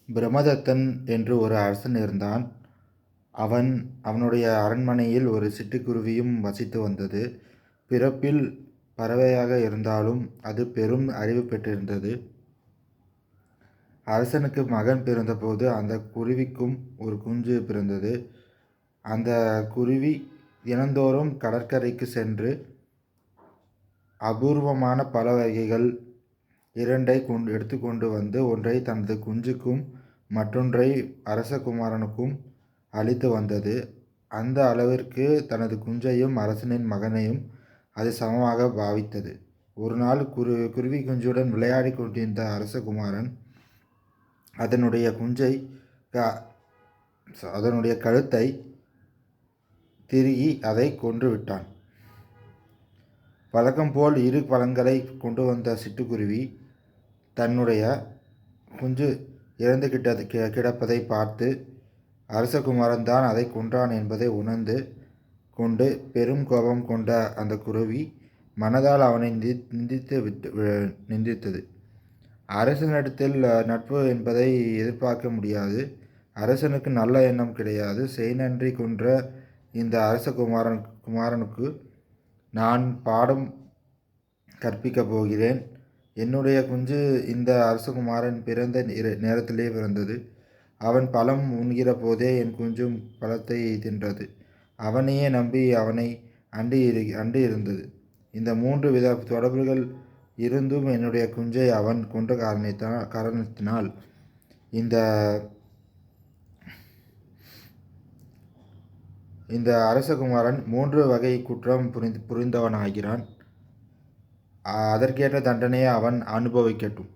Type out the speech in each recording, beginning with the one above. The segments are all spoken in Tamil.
பிரமதத்தன் என்று ஒரு அரசன் இருந்தான். அவனுடைய அரண்மனையில் ஒரு சிட்டுக்குருவியும் வசித்து வந்தது. பிறப்பில் பறவையாக இருந்தாலும் அது பெரும் அறிவு பெற்றிருந்தது. அரசனுக்கு மகன் பிறந்தபோது அந்த குருவிக்கும் ஒரு குஞ்சு பிறந்தது. அந்த குருவி தினந்தோறும் கடற்கரைக்கு சென்று அபூர்வமான பல வகைகள் இரண்டை எடுத்துக்கொண்டு வந்து ஒன்றை தனது குஞ்சுக்கும் மற்றொன்றை அரசகுமாரனுக்கும் அளித்து வந்தது. அந்த அளவிற்கு தனது குஞ்சையும் அரசனின் மகனையும் அது சமமாக பாவித்தது. ஒரு நாள் குருவி குஞ்சுடன் விளையாடி கொண்டிருந்த அரசகுமாரன் அதனுடைய கழுத்தை திருகி அதை கொன்று விட்டான். வழக்கம் போல் இரு பழங்களை கொண்டு வந்த சிட்டுக்குருவி தன்னுடைய குஞ்சு இறந்து கிடப்பதை பார்த்து அரசகுமாரன் தான் அதை கொன்றான் என்பதை உணர்ந்து கொண்டு பெரும் கோபம் கொண்ட அந்த குருவி மனதால் அவனை நிந்தித்தது. அரசனிடத்தில் நட்பு என்பதை எதிர்பார்க்க முடியாது. அரசனுக்கு நல்ல எண்ணம் கிடையாது. செய்நன்றி கொன்ற இந்த குமாரனுக்கு நான் பாடம் கற்பிக்கப் போகிறேன். என்னுடைய குஞ்சு இந்த அரசகுமாரன் பிறந்த நேரத்திலே பிறந்தது. அவன் பழம் உண்கிற போதே என் குஞ்சும் பழத்தை தின்றது. அவனையே நம்பி அவனை அண்டி இருந்தது. இந்த 3 வித தொடர்புகள் இருந்தும் என்னுடைய குஞ்சை அவன் கொன்ற காரணத்தினால் இந்த அரசகுமாரன் 3 வகை குற்றம் புரிந்தவனாகிறான். அதற்கேற்ற தண்டனையை அவன் அனுபவிக்கட்டும்.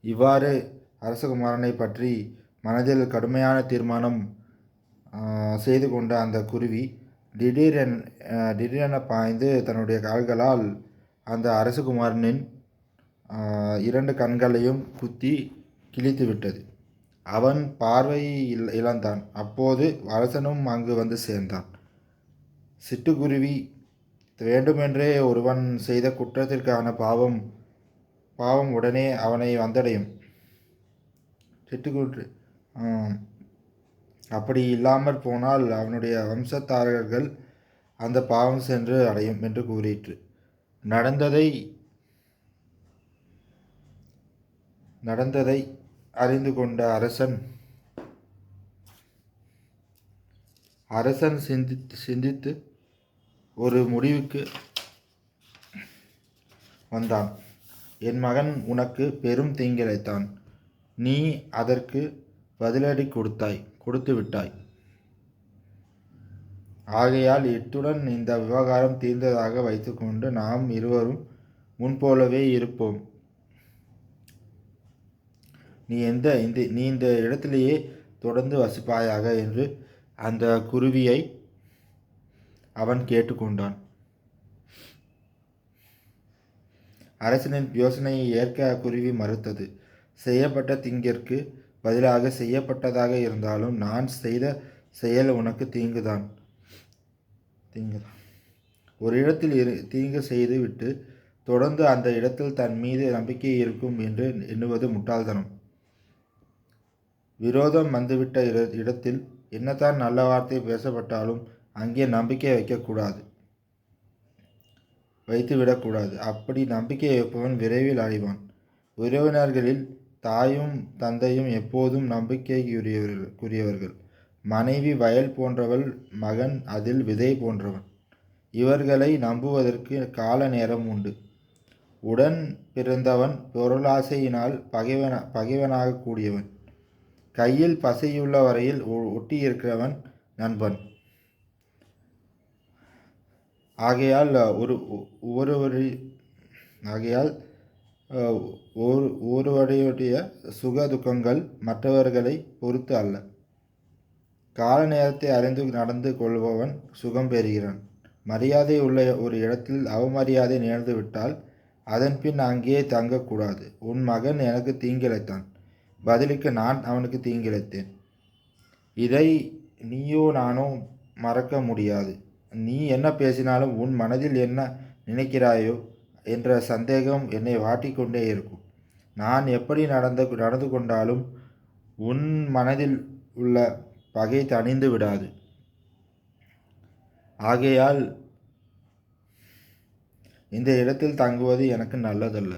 இவ்வாறு அரசகுமாரனை பற்றி மனதில் கடுமையான தீர்மானம் செய்து கொண்ட அந்த குருவி திடீரென பாய்ந்து தன்னுடைய கால்களால் அந்த அரசகுமாரனின் 2 கண்களையும் குத்தி கிழித்து விட்டது. அவன் பார்வை இழந்தான். அப்போது அரசனும் அங்கு வந்து சேர்ந்தான். சிட்டுக்குருவி வேண்டுமென்றே ஒருவன் செய்த குற்றத்திற்கான பாவம் உடனே அவனை வந்தடையும். சிட்டுக்குருவி அப்படி இல்லாமற் போனால் அவனுடைய வம்சத்தாரர்கள் அந்த பாவம் சென்று அடையும் என்று கூறிற்று. நடந்ததை அறிந்து கொண்ட அரசன் சிந்தித்து ஒரு முடிவுக்கு வந்தான். என் மகன் உனக்கு பெரும் தீங்கிழைத்தான். நீ அதற்கு பதிலடி கொடுத்து விட்டாய். ஆகையால் இத்துடன் இந்த விவகாரம் தீர்ந்ததாக வைத்துக்கொண்டு நாம் இருவரும் முன்போலவே இருப்போம். நீ இந்த இடத்திலேயே தொடர்ந்து வசிப்பாயாக என்று அந்த குருவியை அவன் கேட்டுக்கொண்டான். அரசனின் யோசனையை ஏற்க குருவி மறுத்தது. செய்யப்பட்ட தீங்கிற்கு பதிலாக செய்யப்பட்டதாக இருந்தாலும் நான் செய்த செயல் உனக்கு தீங்குதான். ஒரு இடத்தில் தீங்கு செய்து விட்டு தொடர்ந்து அந்த இடத்தில் தன் மீது நம்பிக்கை இருக்கும் என்று எண்ணுவது முட்டாள்தனம். விரோதம் வந்துவிட்ட இடத்தில் என்னதான் நல்ல வார்த்தை பேசப்பட்டாலும் அங்கே நம்பிக்கை வைத்துவிடக்கூடாது. அப்படி நம்பிக்கை வைப்பவன் விரைவில் அடைவான். உறவினர்களில் தாயும் தந்தையும் எப்போதும் நம்பிக்கைக்குரியவர்கள். மனைவி வயல் போன்றவள், மகன் அதில் விதை போன்றவன். இவர்களை நம்புவதற்கு கால நேரம் உண்டு. உடன் பிறந்தவன் பொருளாசையினால் பகைவனாக கூடியவன். கையில் பசையுள்ள வரையில் ஒட்டியிருக்கிறவன் நண்பன். ஆகையால் ஒருவருடைய சுக துக்கங்கள் மற்றவர்களை பொறுத்து அல்ல. கால நேரத்தை அறிந்து நடந்து கொள்பவன் சுகம் பெறுகிறான். மரியாதை உள்ள ஒரு இடத்தில் அவமரியாதை நேர்ந்து விட்டால் அதன் பின் அங்கே தங்கக்கூடாது. உன் மகன் எனக்கு தீங்கிழைத்தான், பதிலுக்கு நான் அவனுக்கு தீங்கிழைத்தேன். இதை நீயோ நானோ மறக்க முடியாது. நீ என்ன பேசினாலும் உன் மனதில் என்ன நினைக்கிறாயோ என்ற சந்தேகம் என்னை வாட்டிக்கொண்டே இருக்கும். நான் எப்படி நடந்து கொண்டாலும் உன் மனதில் உள்ள பகை தணிந்து விடாது. ஆகையால் இந்த இடத்தில் தங்குவது எனக்கு நல்லதல்ல.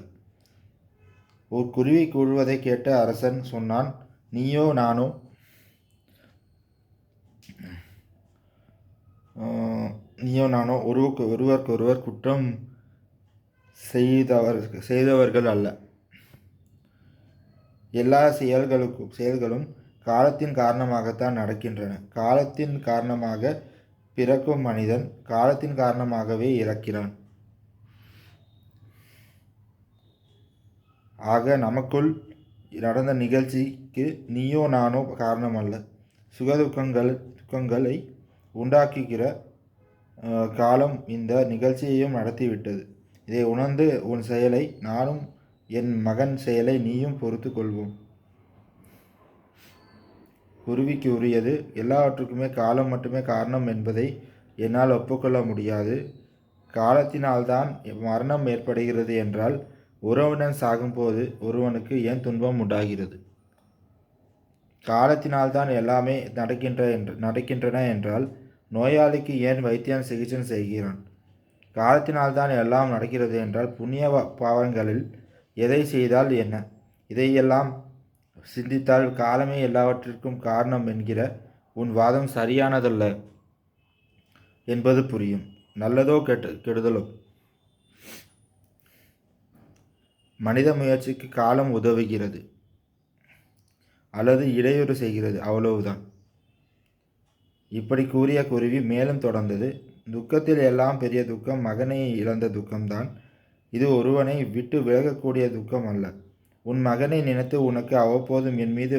ஒரு குருவி கூறுவதை கேட்ட அரசன் சொன்னான், நீயோ நானோ ஒருவருக்கொருவர் குற்றம் செய்தவர்கள் அல்ல. எல்லா செயல்களும் காலத்தின் காரணமாகத்தான் நடக்கின்றன. காலத்தின் காரணமாக பிறக்கும் மனிதன் காலத்தின் காரணமாகவே இறக்கிறான். ஆக நமக்குள் நடந்த நிகழ்ச்சிக்கு நீயோ நானோ காரணம் அல்ல. துக்கங்களை உண்டாக்குகிற காலம் இந்த நிகழ்ச்சியையும் நடத்திவிட்டது. இதை உணர்ந்து உன் செயலை நானும் என் மகன் செயலை நீயும் பொறுத்து கொள்வோம். குருவிக்கு உரியது எல்லாவற்றுக்குமே காலம் மட்டுமே காரணம் என்பதை என்னால் ஒப்புக்கொள்ள முடியாது. காலத்தினால்தான் மரணம் ஏற்படுகிறது என்றால் உறவுடன் சாகும்போது ஒருவனுக்கு ஏன் துன்பம் உண்டாகிறது? காலத்தினால்தான் எல்லாமே நடக்கின்றன என்றால் நோயாளிக்கு ஏன் வைத்தியன் சிகிச்சை செய்கிறான்? காலத்தினால்தான் எல்லாம் நடக்கிறது என்றால் புண்ணிய பாவங்களில் எதை செய்தால் என்ன? இதையெல்லாம் சிந்தித்தால் காலமே எல்லாவற்றிற்கும் காரணம் என்கிற உன் வாதம் சரியானதல்ல என்பது புரியும். நல்லதோ கெடுதலோ மனித முயற்சிக்கு காலம் உதவுகிறது அல்லது இடையூறு செய்கிறது, அவ்வளவுதான். இப்படி கூறிய குருவி மேலும் தொடர்ந்தது, துக்கத்தில் எல்லாம் பெரிய துக்கம் மகனை இழந்த துக்கம்தான். இது ஒருவனை விட்டு விலகக்கூடிய துக்கம் அல்ல. உன் மகனை நினைத்து உனக்கு அவ்வப்போதும் என் மீது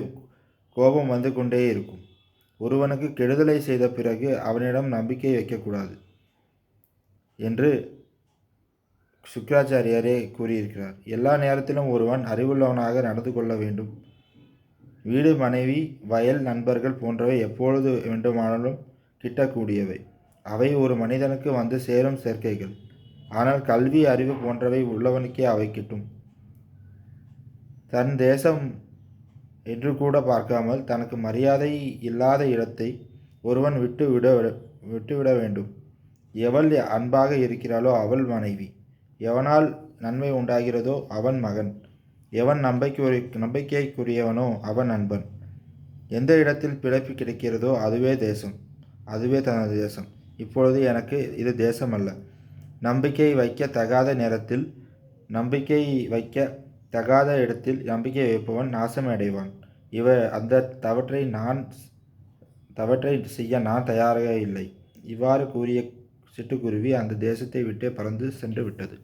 கோபம் வந்து கொண்டே இருக்கும். ஒருவனுக்கு கெடுதலை செய்த பிறகு அவனிடம் நம்பிக்கை வைக்கக்கூடாது என்று சுக்கிராச்சாரியாரே கூறியிருக்கிறார். எல்லா நேரத்திலும் ஒருவன் அறிவுள்ளவனாக நடந்து கொள்ள வேண்டும். வீடு, மனைவி, வயல், நண்பர்கள் போன்றவை எப்பொழுது வேண்டுமானாலும் கிட்டக்கூடியவை. அவை ஒரு மனிதனுக்கு வந்து சேரும் சேர்க்கைகள். ஆனால் கல்வி, அறிவு போன்றவை உள்ளவனுக்கே அவை கிட்டும். தன் தேசம் என்று கூட பார்க்காமல் தனக்கு மரியாதை இல்லாத இடத்தை ஒருவன் விட்டுவிட வேண்டும். எவள் அன்பாக இருக்கிறாளோ அவள் மனைவி. எவனால் நன்மை உண்டாகிறதோ அவன் மகன். எவன் நம்பிக்கைக்குரியவனோ அவன் நண்பன். எந்த இடத்தில் பிழைப்பு கிடைக்கிறதோ அதுவே தேசம், அதுவே தனது தேசம். இப்பொழுது எனக்கு இது தேசம் அல்ல. நம்பிக்கை வைக்க தகாத நேரத்தில், நம்பிக்கை வைக்க தகாத இடத்தில் நம்பிக்கை வைப்பவன் நாசம் அடைவான். அந்த தவற்றை செய்ய நான் தயாராக இல்லை. இவ்வாறு கூறிய சிட்டுக்குருவி அந்த தேசத்தை விட்டே பறந்து சென்று விட்டது.